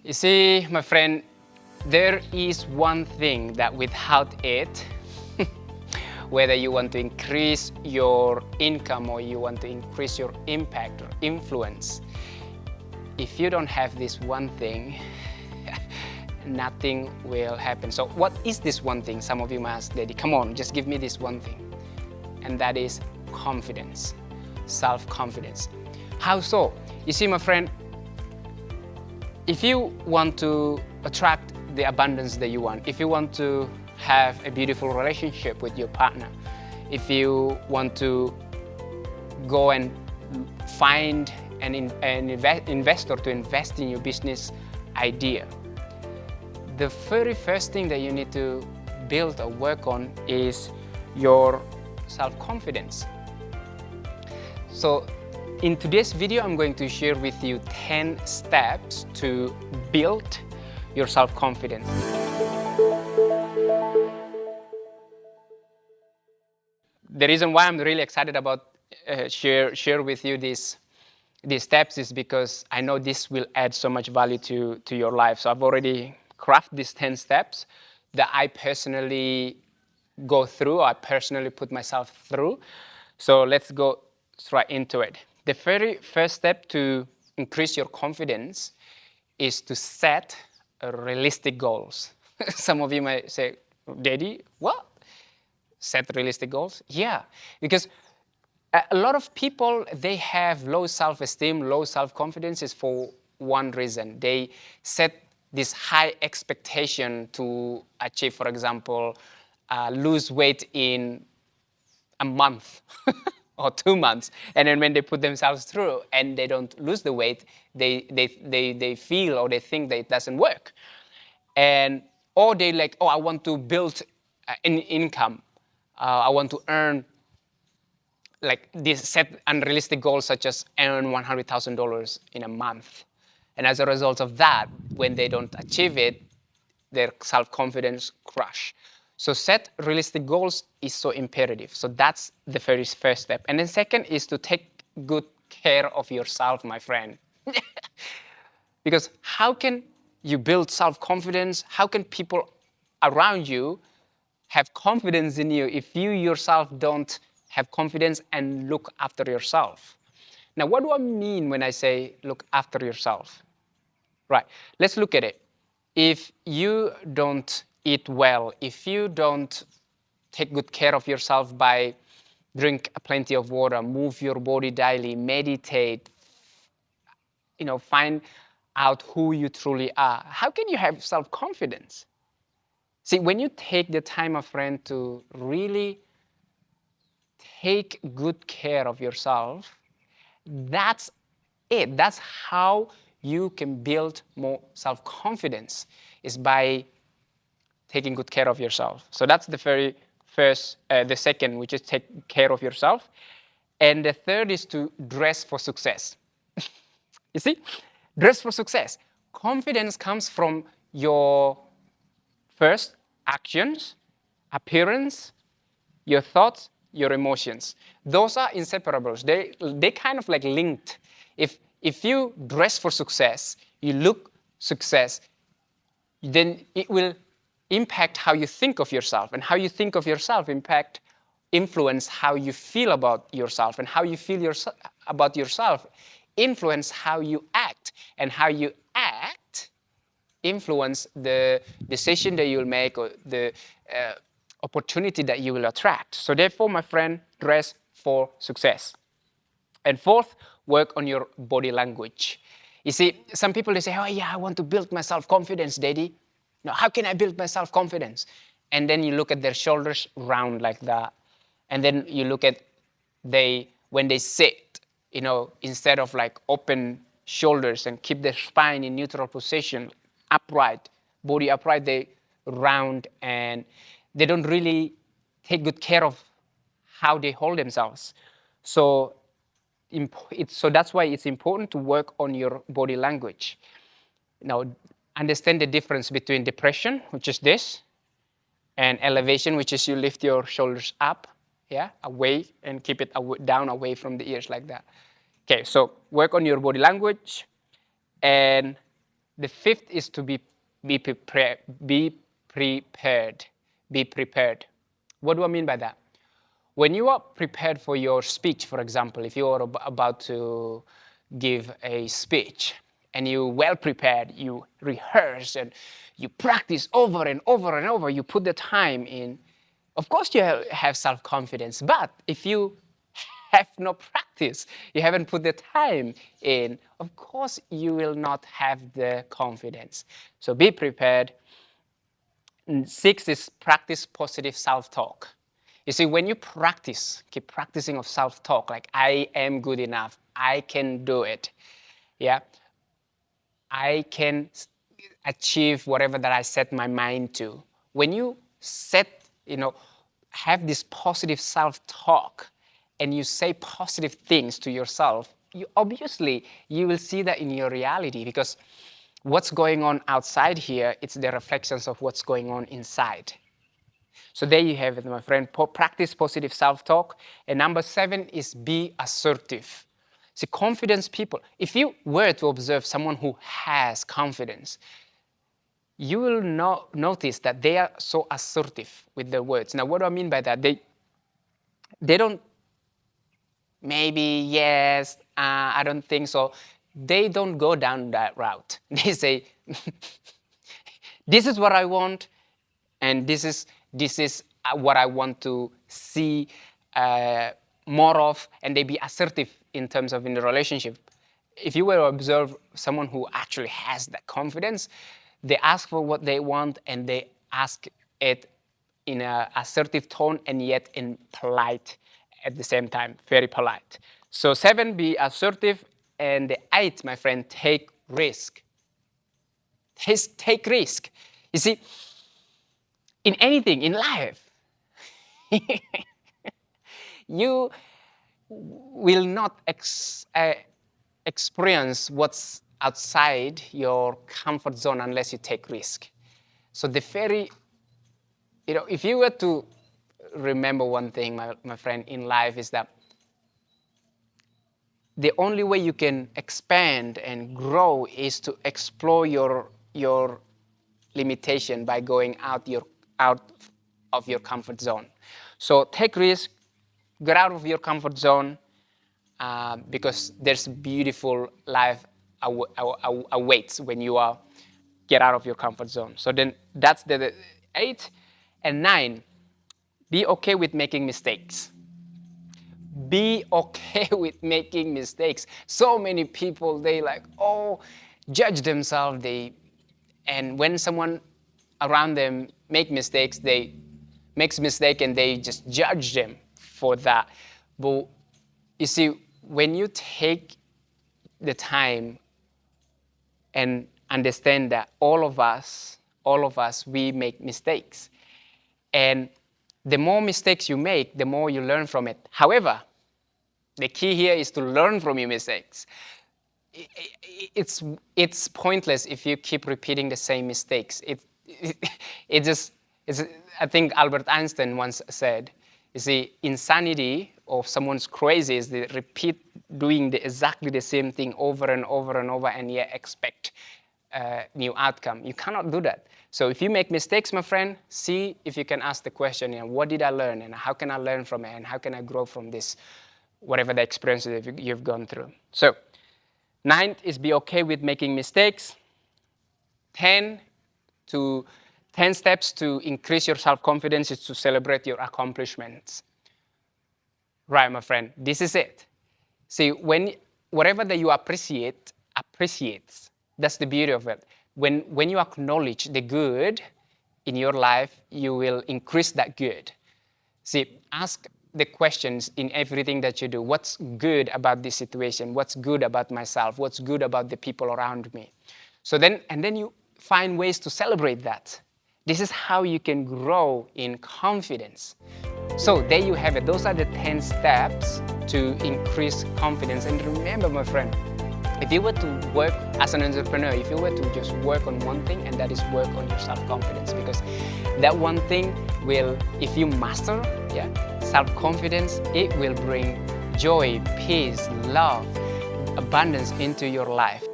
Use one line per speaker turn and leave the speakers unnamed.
You see, my friend, there is one thing that without it, whether you want to increase your income or you want to increase your impact or influence, if you don't have this one thing, nothing will happen. So what is this one thing? Some of you might ask, Daddy, come on, just give me this one thing. And that is confidence, self-confidence. How so? You see, my friend, if you want to attract the abundance that you want, if you want to have a beautiful relationship with your partner, if you want to go and find an investor to invest in your business idea, the very first thing that you need to build or work on is your self-confidence. So in today's video, I'm going to share with you 10 steps to build your self-confidence. The reason why I'm really excited about share with you these steps is because I know this will add so much value to your life. So I've already crafted these 10 steps that I personally go through, I personally put myself through. So let's go straight into it. The very first step to increase your confidence is to set realistic goals. Some of you might say, Daddy, what? Set realistic goals? Yeah, because a lot of people, they have low self-esteem, low self-confidence is for one reason. They set this high expectation to achieve, for example, lose weight in a month or 2 months. And then when they put themselves through and they don't lose the weight, they feel or they think that it doesn't work. And or they like, oh, I want to build an income. I want to earn like this set unrealistic goals such as earn $100,000 in a month. And as a result of that, when they don't achieve it, their self-confidence crash. So set realistic goals is so imperative. So that's the very first step. And then second is to take good care of yourself, my friend. Because how can you build self-confidence? How can people around you have confidence in you if you yourself don't have confidence and look after yourself? Now, what do I mean when I say look after yourself? Right, let's look at it. If you don't eat well, if you don't take good care of yourself by drink plenty of water, move your body daily, meditate, find out who you truly are, how can you have self-confidence? See, when you take the time, my friend, to really take good care of yourself, that's it. That's how you can build more self-confidence, is by taking good care of yourself. So that's the very first, the second, which is take care of yourself. And the third is to dress for success. You see, dress for success. Confidence comes from your first actions, appearance, your thoughts, your emotions. Those are inseparables. They kind of like linked. If you dress for success, you look success, then it will impact how you think of yourself, and how you think of yourself influence how you feel about yourself, and how you feel about yourself influence how you act, and how you act influence the decision that you'll make or the opportunity that you will attract. So therefore, my friend, dress for success. And fourth, work on your body language. You see, some people, they say, oh yeah, I want to build my self-confidence, Daddy. Now, how can I build my self-confidence? And then you look at their shoulders round like that. And then you look at when they sit, instead of like open shoulders and keep their spine in neutral position, upright, body upright, they round, and they don't really take good care of how they hold themselves. So that's why it's important to work on your body language. Now, understand the difference between depression, which is this, and elevation, which is you lift your shoulders up, away, and keep it down away from the ears like that. Okay, so work on your body language. And The fifth is to be prepared. Be prepared. Be prepared. What do I mean by that? When you are prepared for your speech, for example, if you are about to give a speech and you're well prepared, you rehearse and you practice over and over and over, you put the time in, of course you have self-confidence. But if you have no practice, you haven't put the time in, of course you will not have the confidence. So be prepared. And 6 is practice positive self-talk. You see, when you practice, keep practicing of self-talk, like I am good enough, I can do it, yeah, I can achieve whatever that I set my mind to. When you have this positive self-talk and you say positive things to yourself, obviously you will see that in your reality, because what's going on outside here, it's the reflections of what's going on inside. So there you have it, my friend. Practice positive self-talk. And number 7 is be assertive. See, confidence people, if you were to observe someone who has confidence, you will notice that they are so assertive with their words. Now, what do I mean by that? They don't, maybe, yes, I don't think so. They don't go down that route. They say, this is what I want, and this is what I want to see more of, and they be assertive in terms of in the relationship. If you were to observe someone who actually has that confidence, they ask for what they want and they ask it in an assertive tone and yet in polite at the same time, very polite. So 7, be assertive, and the 8, my friend, take risk. Take risk. You see, in anything in life, you will not experience what's outside your comfort zone unless you take risk. So if you were to remember one thing, my friend, in life, is that the only way you can expand and grow is to explore your limitation by going out of your comfort zone. So take risk, get out of your comfort zone, because there's beautiful life awaits when you get out of your comfort zone. So then that's the 8. And 9, be okay with making mistakes. Be okay with making mistakes. So many people, they judge themselves. And when someone around them makes mistake and they just judge them for that. But you see, when you take the time and understand that all of us, we make mistakes. And the more mistakes you make, the more you learn from it. However, the key here is to learn from your mistakes. It's pointless if you keep repeating the same mistakes. I think Albert Einstein once said, you see, insanity of someone's crazy is they repeat doing exactly the same thing over and over and over and yet expect a new outcome. You cannot do that. So if you make mistakes, my friend, see if you can ask the question, what did I learn and how can I learn from it and how can I grow from this, whatever the experience that you've gone through. So 9th is be okay with making mistakes. 10 steps to increase your self-confidence is to celebrate your accomplishments. Right, my friend, this is it. See, whatever that you appreciates. That's the beauty of it. When you acknowledge the good in your life, you will increase that good. See, ask the questions in everything that you do. What's good about this situation? What's good about myself? What's good about the people around me? So then you find ways to celebrate that. This is how you can grow in confidence. So there you have it. Those are the 10 steps to increase confidence. And remember, my friend, if you were to work as an entrepreneur, if you were to just work on one thing, and that is work on your self-confidence, because that one thing will, if you master self-confidence, it will bring joy, peace, love, abundance into your life.